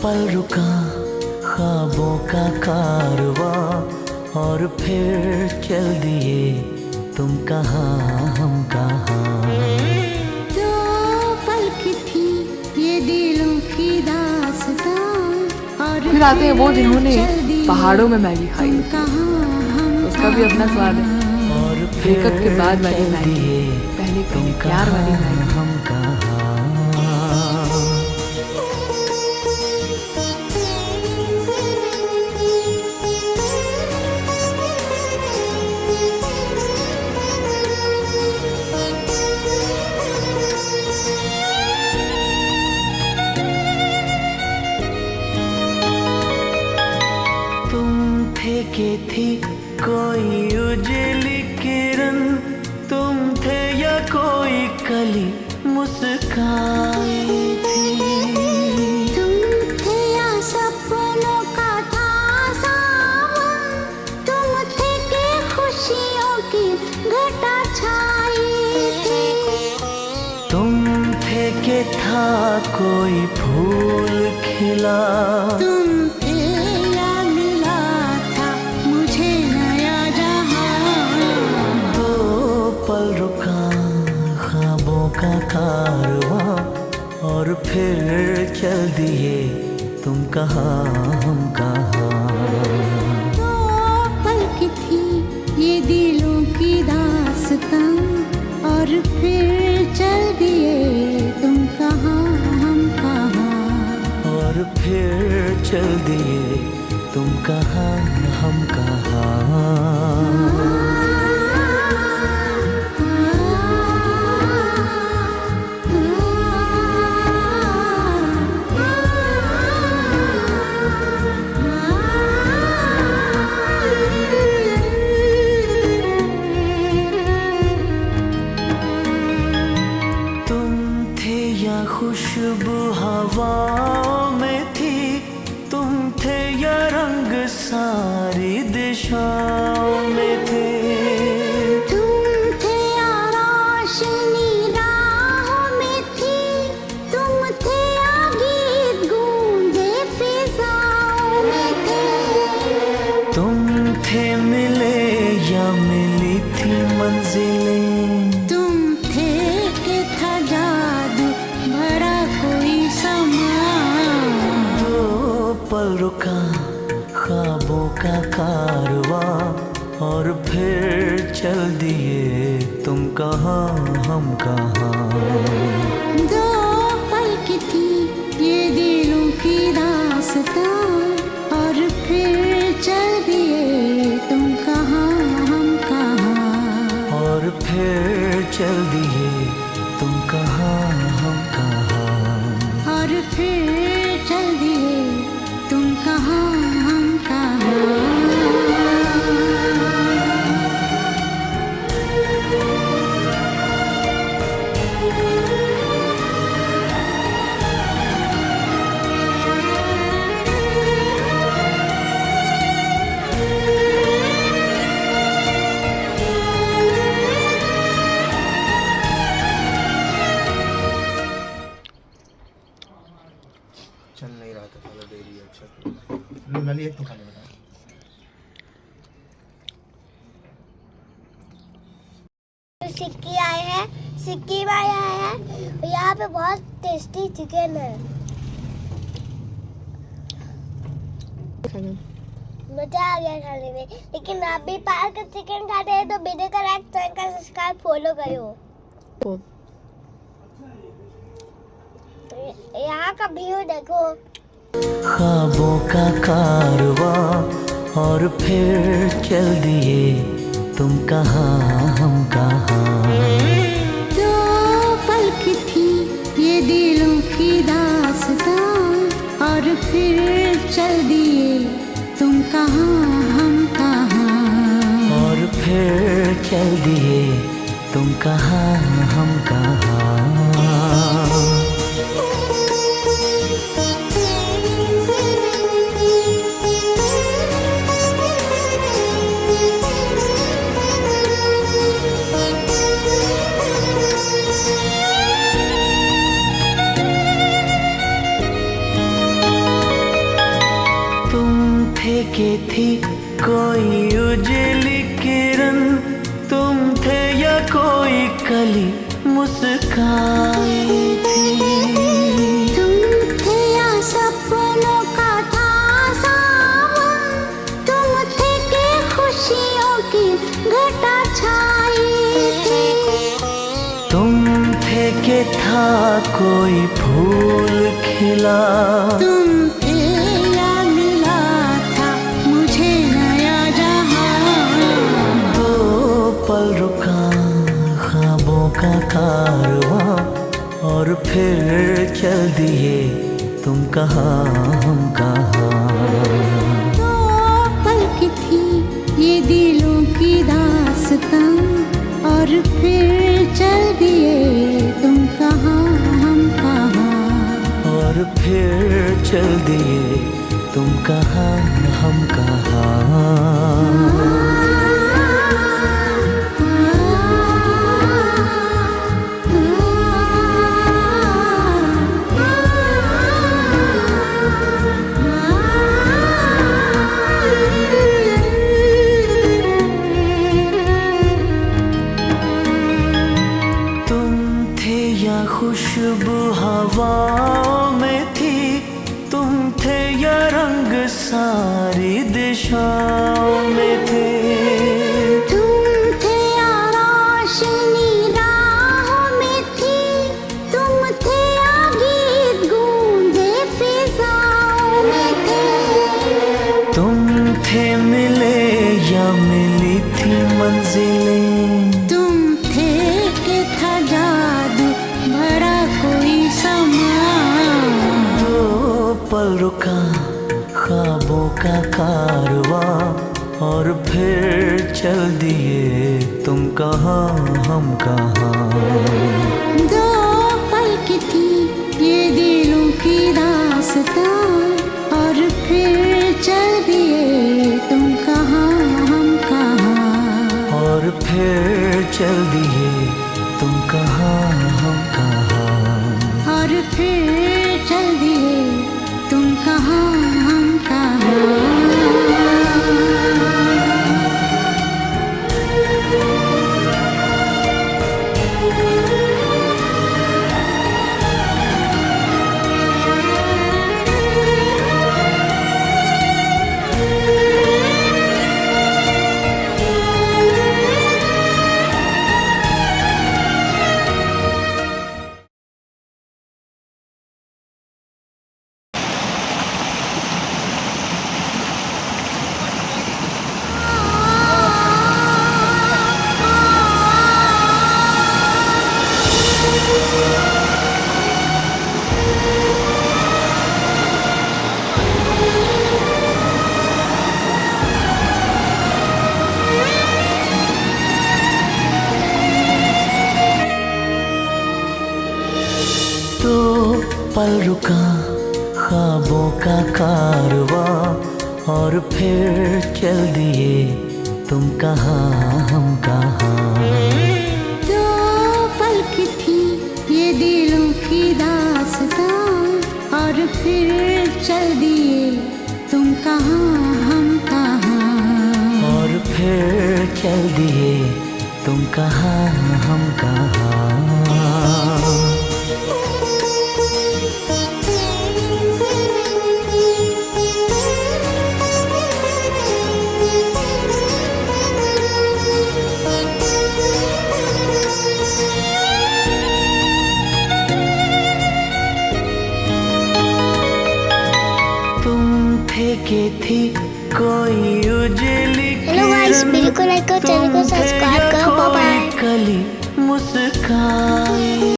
पल रुका ख्वाबों का कारवां और फिर चल दिए तुम कहाँ हम कहाँ। दो पल की थी ये दिलों की दास्तां और फिर आते हैं वो जिन्होंने पहाड़ों में मैगी खाई, उसका भी अपना स्वाद है। ब्रेकअप के बाद वाली मैगी, पहले कहीं प्यार वाली मैगी। हम कहाँ। के थी कोई उजली किरण, तुम थे या कोई कली मुस्काई थी। तुम थे या सपनों का था सावन, तुम थे के खुशियों की घटा छाई थी। तुम थे के था कोई फूल खिला, तुम थे या मिला था मुझे नया जहां। दो पल रुका ख्वाबों का कारवां और फिर चल दिए तुम कहाँ हम कहाँ। दो पल की थी ये दिलों की दास्तां और फिर चल दिए तुम कहाँ हम कहाँ। और फिर चल दिए तुम कहाँ हम कहाँ। खुशबू हवाओं में थी, तुम थे या रंग सारी दिशाओं में थे। तुम थे या रोशनी राहों में थी, तुम थे या गीत गूंजे फिजाओं में थे। तुम थे मिले या मिली थी मंजिलें, तुम थे कि था जादू भरा कोई समा। दो पल रुका ख्वाबों का कारवां और फिर चल दिए तुम कहाँ हम कहाँ। दो पल की थी ये दिलों की दास्तां और फिर चल दिए तुम कहाँ हम कहाँ। और फिर चल दिए तुम कहाँ हम कहाँ। और फिर चल दिए तुम कहाँ हम कहाँ। चल नहीं रहा था पहले दे दिया। अच्छा मैंने एक तो खाने बता। सिक्की आए हैं, सिक्की भाई आए हैं और यहाँ पे बहुत टेस्टी चिकन है। मजा आ गया खाने में। लेकिन आप भी पार्क का चिकन खाते हैं तो वीडियो का लाइक चैनल का सब्सक्राइब फॉलो करो। यहाँ का व्यू देखो। ख्वाबों का कारवां और फिर चल दिए तुम कहाँ हम कहाँ। दो पल की थी ये दिलों की दास्तां और फिर चल दिए तुम कहाँ हम कहाँ। और फिर चल दिए तुम कहाँ हम कहाँ। कली मुस्काई थी। तुम थे या सपनों का था सावन, तुम थे कि खुशियों की घटा छाई थी। तुम थे कि था कोई फूल खिला, तुम थे या मिला था मुझे नया जहां। दो पल रुका ख्वाबों का कारवां, और फिर चल दिए तुम कहाँ हम कहाँ। दो पल की थी ये दिलों की दास्तां, और फिर चल दिए तुम कहाँ हम कहाँ। और फिर चल दिए तुम कहाँ हम कहाँ। खुशबू हवाओं में थी, तुम थे या रंग सारी दिशाओं में थे। तुम थे या रोशनी राहों में थी, तुम थे या गीत गूंजे फिजाओं में थे। तुम थे मिले या मिली थी मंजिलें, तुम थे कि था जादू भरा कोई समा। दो पल रुका ख्वाबों का कारवां, और फिर चल दिए तुम कहाँ हम कहाँ। दो पल की थी ये दिलों की दास्तां, और फिर चल दिए तुम कहाँ हम कहाँ। और फिर चल दिए तुम कहाँ हम कहाँ। और फिर चल दिए तुम कहाँ हम कहाँ। तो पल रुका ख्वाबों का कारवां, और फिर चल दिए तुम कहाँ हम कहाँ। दो पल की थी ये दिलों की दास्तां, और फिर चल दिए तुम कहाँ हम कहाँ। और फिर चल दिए तुम कहाँ हम कहाँ। के थी कोई उजली हेलो गाइस, वीडियो को लाइक करो, चैनल को सब्सक्राइब करो। Bye bye. कली मुस्काई।